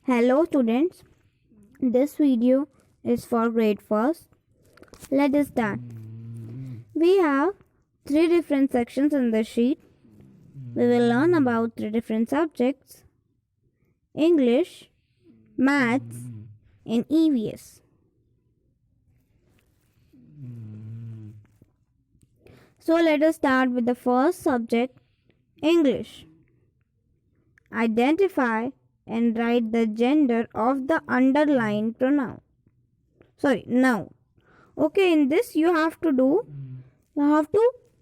Hello students, this video is for grade 1st. Let us start. We have 3 different sections in this sheet. We will learn about 3 different subjects: English, Maths and EVS. So let us start with the first subject, English. Identify and write the gender of the underlined pronoun. Noun. Okay, in this you have to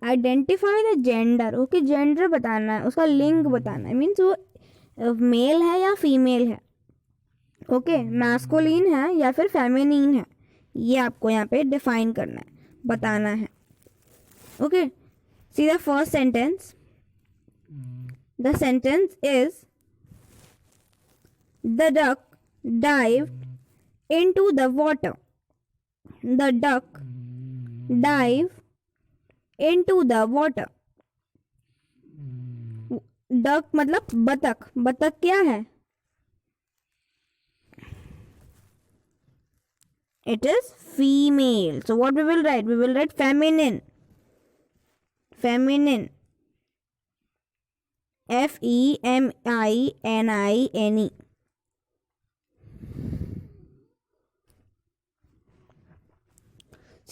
identify the gender. Okay, gender बताना है, उसका लिंग बताना है, means वो mail है या female है. ओके, मैस्कुलिन है या फिर फेमिनिन है, ये आपको यहाँ पे डिफाइन करना है, बताना है. Okay, see the first sentence. The sentence is The duck dived into the water. The duck dived into the water. Duck मतलब बतख. बतख क्या है? It is female. So what we will write? We will write feminine. Feminine. Feminine.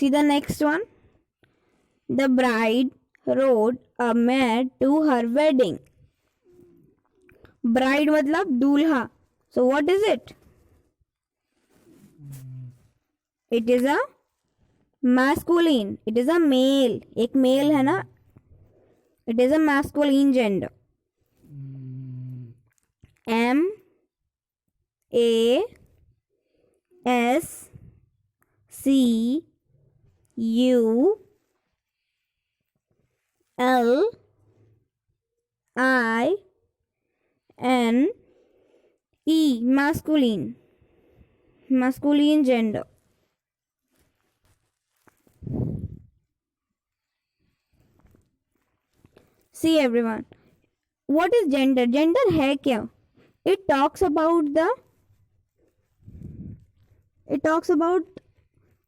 See the next one. The bride rode a mare to her wedding. Bride मतलब दूल्हा. So what is it? It is a masculine. It is a male. एक male है ना. It is a masculine gender. Masculine. Masculine gender. See everyone, what is gender? Gender है क्या? It talks about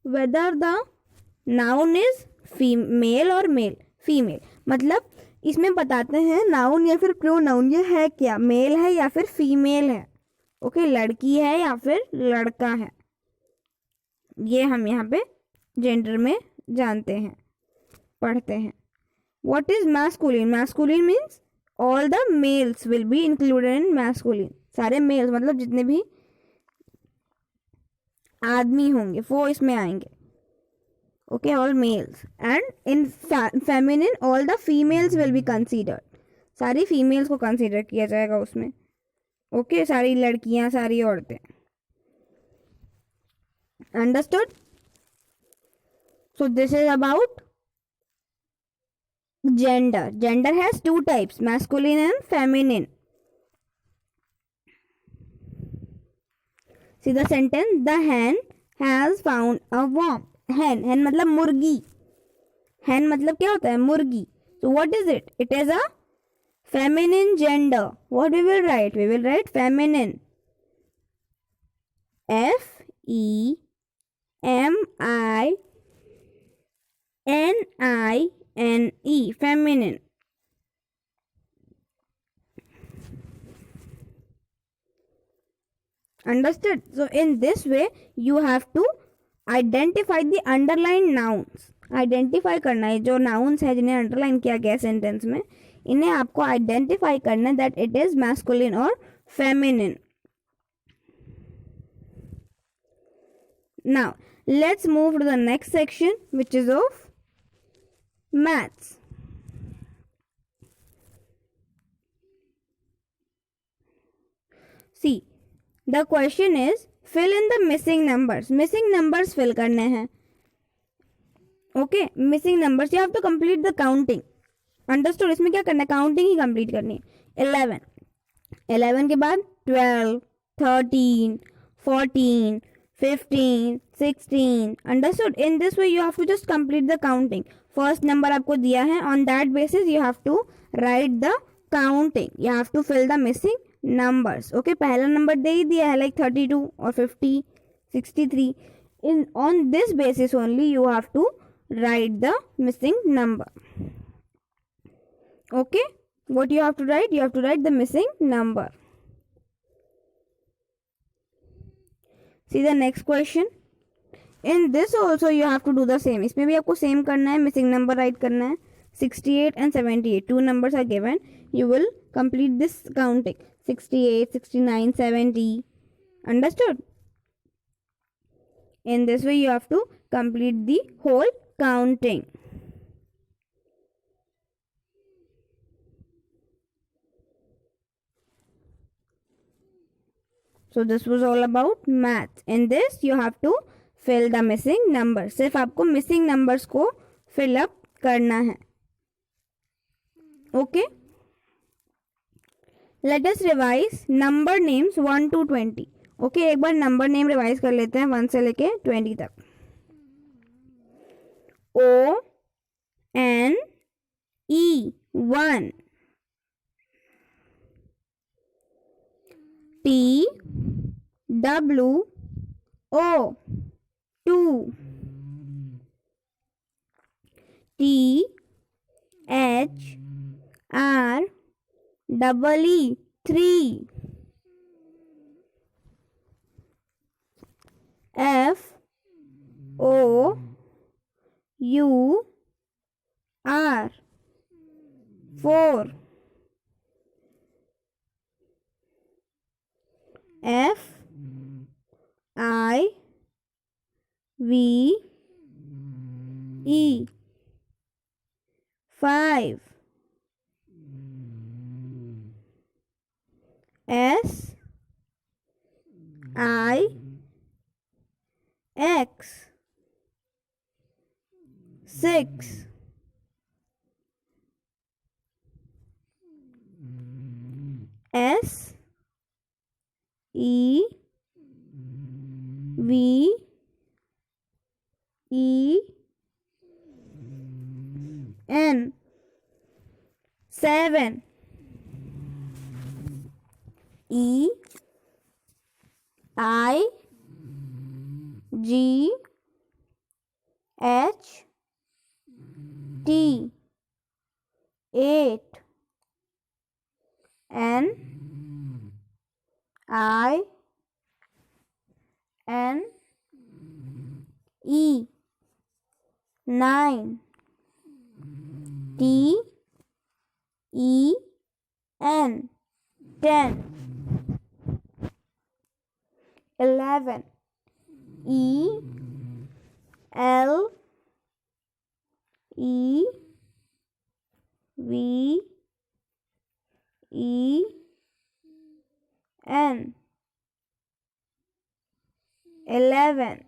whether the noun is male or male. Female मतलब इसमें बताते हैं noun या फिर प्रोनाउन ये है क्या, मेल है या फिर फीमेल है. ओके, लड़की है या फिर लड़का है, ये हम यहाँ पे जेंडर में जानते हैं, पढ़ते हैं. What is masculine? Masculine means all the males will be included in masculine. सारे मेल्स मतलब जितने भी आदमी होंगे वो इसमें आएंगे. Okay, all males. And in feminine all the females will be considered. सारी फीमेल्स को कंसीडर किया जाएगा उसमें. ओके, सारी लड़कियां, सारी औरतें. Understood? So this is about gender. Gender has 2 types, masculine and feminine. See the sentence. The hen has found a worm. Hen मतलब मुर्गी. Hen मतलब क्या होता है? मुर्गी. So what is it? It is a feminine gender. What we will write? We will write feminine. Feminine. Feminine. Understood? So in this way you have to identify the underlined nouns. Identify करना है जो nouns है जिन्हें underline किया गया sentence में, इन्हें आपको identify करना है that it is masculine or feminine. Now let's move to the next section, which is of Maths. See, the question is fill in the missing numbers. Missing numbers fill करने हैं. Okay, missing numbers. You have to complete the counting. Understood? इसमें क्या करना है? Counting ही complete करनी है. 11 के बाद 12, 13, 14, 15, 16. Understood? In this way you have to just complete the counting. First number आपको दिया है, on that basis you have to write the counting. You have to fill the missing numbers. Okay, पहला number दे ही दिया है like 32 or 50, 63. On this basis only you have to write the missing number. Okay, what you have to write? You have to write the missing number. See the next question. In this also you have to do the same. इसमें भी आपको same करना है, missing number write करना है. 68 and 78, two numbers are given. You will complete this counting. 68, 69, 70. Understood? In this way you have to complete the whole counting. So this was all about math. In this you have to fill the missing numbers. सिर्फ आपको missing numbers को fill up करना है. Okay. Let us revise number names 1 to 20. Okay, एक बार number name revise कर लेते हैं 1 से लेके 20 तक. O N E 1, T W O 2, T H R double E 3, F O U R 4, F I V E 5, S I X 6, S E V E N 7, E I G H T 8, N I N E 9, T E N 10, 11, E L E V E N 11,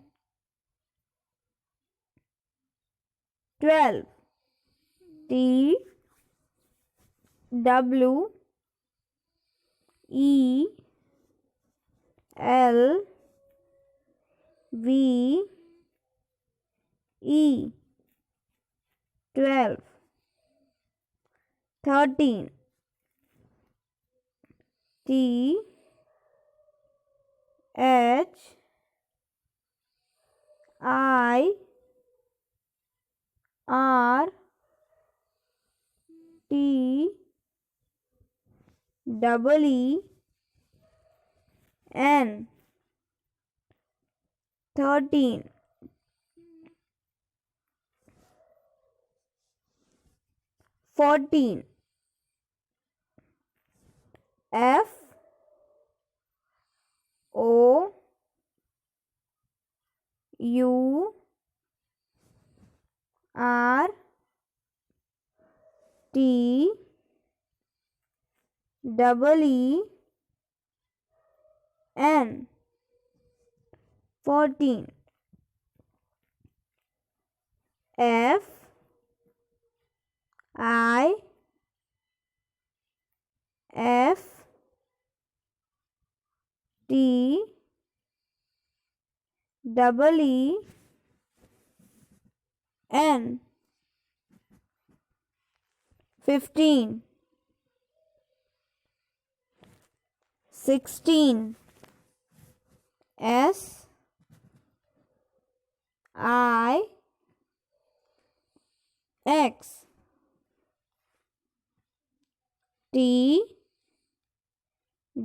12, T W E L V E 12, 13, T H I R T double E N 13, 14, F O U R T double E N 14, F I F T double E N 15, 16. S I X T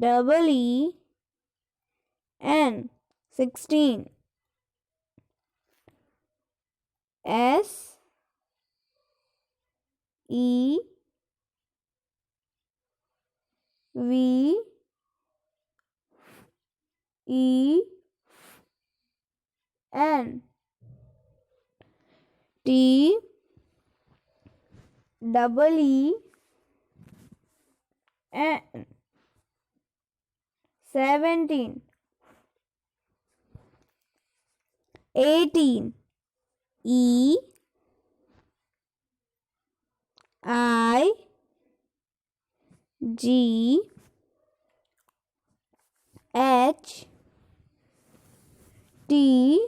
double E N. 16. S E V E N. T double E N. 17. 18. E I G H T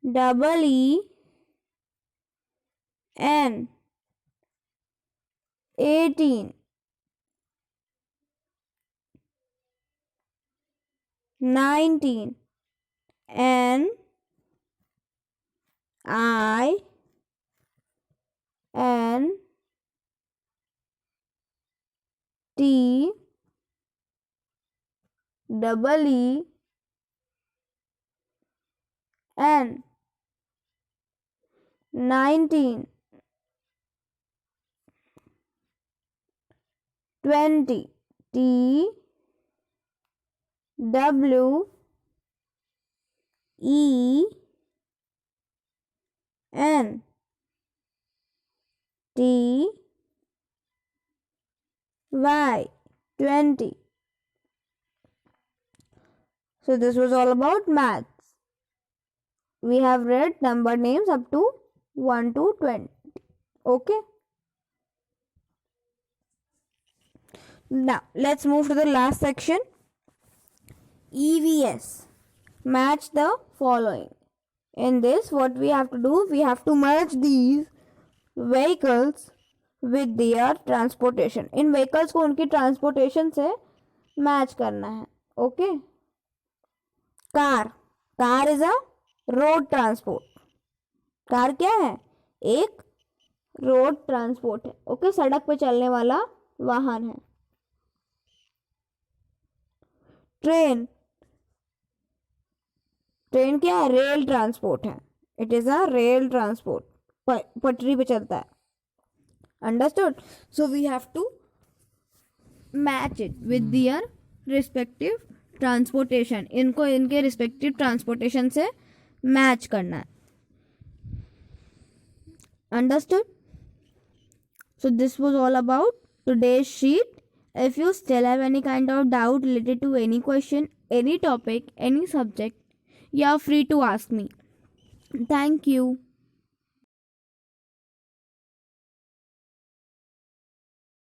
double E N. 18. 19. N I N T double E N. 19. 20. T W E N. T Y. 20. So this was all about maths. We have read number names up to 1 to 20. Okay. Now let's move to the last section. EVS. Match the following. In this, what we have to do, we have to match these vehicles with their transportation. In vehicles को उनकी transportation से match करना है. Okay. Car. Car is a road transport. Car क्या है? एक road transport है. Okay, सड़क पे चलने वाला वाहन है. ट्रेन. ट्रेन क्या है? रेल ट्रांसपोर्ट है. It is a rail transport. पटरी पे चलता है. Understood? So we have to match it with their respective transportation. इनको इनके रिस्पेक्टिव ट्रांसपोर्टेशन से मैच करना है. Understood? So this was all about today's sheet. If you still have any kind of doubt related to any question, any topic, any subject, you are free to ask me. Thank you.